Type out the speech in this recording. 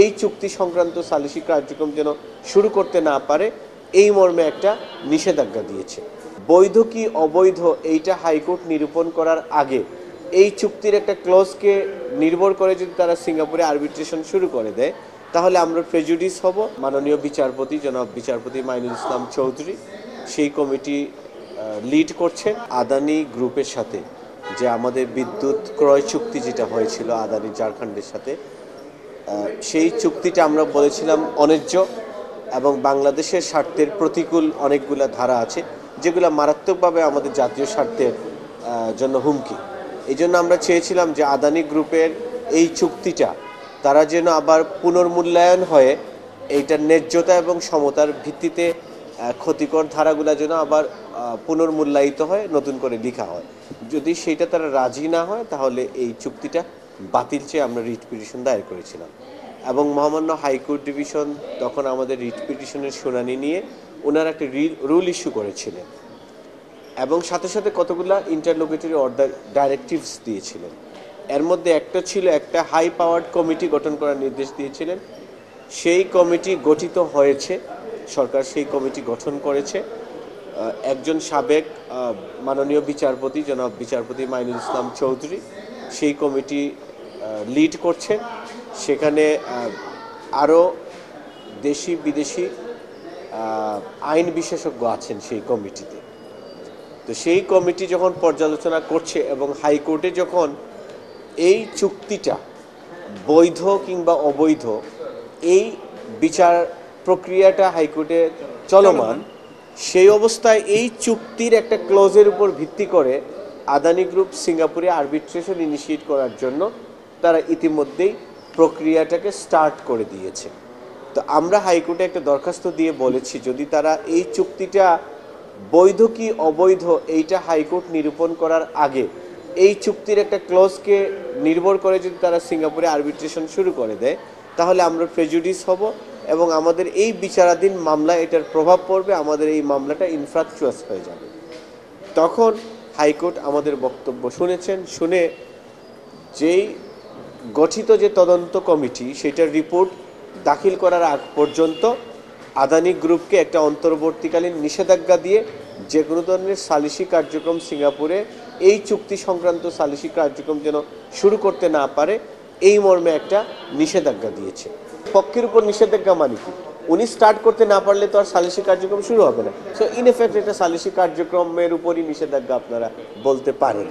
এই চুক্তি সংক্রান্ত সালিসি কার্যক্রম যেন শুরু করতে না পারে এই মর্মে একটা নিষেধাজ্ঞা দিয়েছে। বৈধ কি অবৈধ এইটা হাইকোর্ট নিরূপণ করার আগে এই চুক্তির একটা ক্লজকে নির্ভর করে যদি তারা সিঙ্গাপুরে আরবিট্রেশন শুরু করে দেয় তাহলে আমরা প্রেজুডিস হব। মাননীয় বিচারপতি জনাব বিচারপতি মাইনুল ইসলাম চৌধুরী সেই কমিটি লিড করছেন। আদানি গ্রুপের সাথে যে আমাদের বিদ্যুৎ ক্রয় চুক্তি যেটা হয়েছিল আদানি ঝাড়খণ্ডের সাথে, সেই চুক্তিটা আমরা বলেছিলাম অন্যায্য এবং বাংলাদেশের স্বার্থের প্রতিকূল অনেকগুলো ধারা আছে যেগুলো মারাত্মকভাবে আমাদের জাতীয় স্বার্থের জন্য হুমকি। এই জন্য আমরা চেয়েছিলাম যে আদানি গ্রুপের এই চুক্তিটা তারা যেন আবার পুনর্মূল্যায়ন হয়ে এইটার ন্যায্যতা এবং সমতার ভিত্তিতে ক্ষতিকর ধারাগুলো যেন আবার পুনর্মূল্যায়িত হয়, নতুন করে লেখা হয়। যদি সেইটা তারা রাজি না হয় তাহলে এই চুক্তিটা বাতিল চেয়ে আমরা রিট পিটিশন দায়ের করেছিলাম এবং মহামান্য হাইকোর্ট ডিভিশন তখন আমাদের রিট পিটিশনের শুনানি নিয়ে ওনারা একটা রুল ইস্যু করেছিলেন এবং সাথে সাথে কতগুলো ইন্টারলোকেটরি অর্ডার ডাইরেক্টিভস দিয়েছিলেন। এর মধ্যে একটা ছিল একটা হাই পাওয়ার্ড কমিটি গঠন করার নির্দেশ দিয়েছিলেন। সেই কমিটি গঠিত হয়েছে, সরকার সেই কমিটি গঠন করেছে। একজন সাবেক মাননীয় বিচারপতি জনাব বিচারপতি মাইনুল ইসলাম চৌধুরী সেই কমিটি লিড করছেন। সেখানে আরও দেশি বিদেশি আইন বিশেষজ্ঞ আছেন সেই কমিটিতে। তো সেই কমিটি যখন পর্যালোচনা করছে এবং হাইকোর্টে যখন এই চুক্তিটা বৈধ কিংবা অবৈধ এই বিচার প্রক্রিয়াটা হাইকোর্টে চলমান, সেই অবস্থায় এই চুক্তির একটা ক্লজের উপর ভিত্তি করে আদানি গ্রুপ সিঙ্গাপুরে আরবিট্রেশন ইনিশিয়েট করার জন্য তারা ইতিমধ্যেই প্রক্রিয়াটাকে স্টার্ট করে দিয়েছে। তো আমরা হাইকোর্টে একটা দরখাস্ত দিয়ে বলেছি যদি তারা এই চুক্তিটা বৈধ কি অবৈধ এইটা হাইকোর্ট নিরূপণ করার আগে এই চুক্তির একটা ক্লজকে নির্ভর করে যদি তারা সিঙ্গাপুরে আরবিট্রেশন শুরু করে দেয় তাহলে আমরা প্রেজুডিস হব এবং আমাদের এই বিচারাধীন মামলা এটার প্রভাব পড়বে, আমাদের এই মামলাটা ইনফ্রাকচুয়াস হয়ে যাবে। তখন হাইকোর্ট আমাদের বক্তব্য শুনেছেন, শুনে যেই গঠিত যে তদন্ত কমিটি সেটার রিপোর্ট দাখিল করার আগ পর্যন্ত আদানি গ্রুপকে একটা অন্তর্বর্তীকালীন নিষেধাজ্ঞা দিয়ে যে কোনো ধরনের সালিসি কার্যক্রম সিঙ্গাপুরে এই চুক্তি সংক্রান্ত সালিসি কার্যক্রম যেন শুরু করতে না পারে এই মর্মে একটা নিষেধাজ্ঞা দিয়েছে। পক্ষের উপর নিষেধাজ্ঞা মানে কি? উনি স্টার্ট করতে না পারলে তো আর সালিসি কার্যক্রম শুরু হবে না। সো ইন এফেক্ট এটা সালিসি কার্যক্রমের উপরই নিষেধাজ্ঞা আপনারা বলতে পারেন।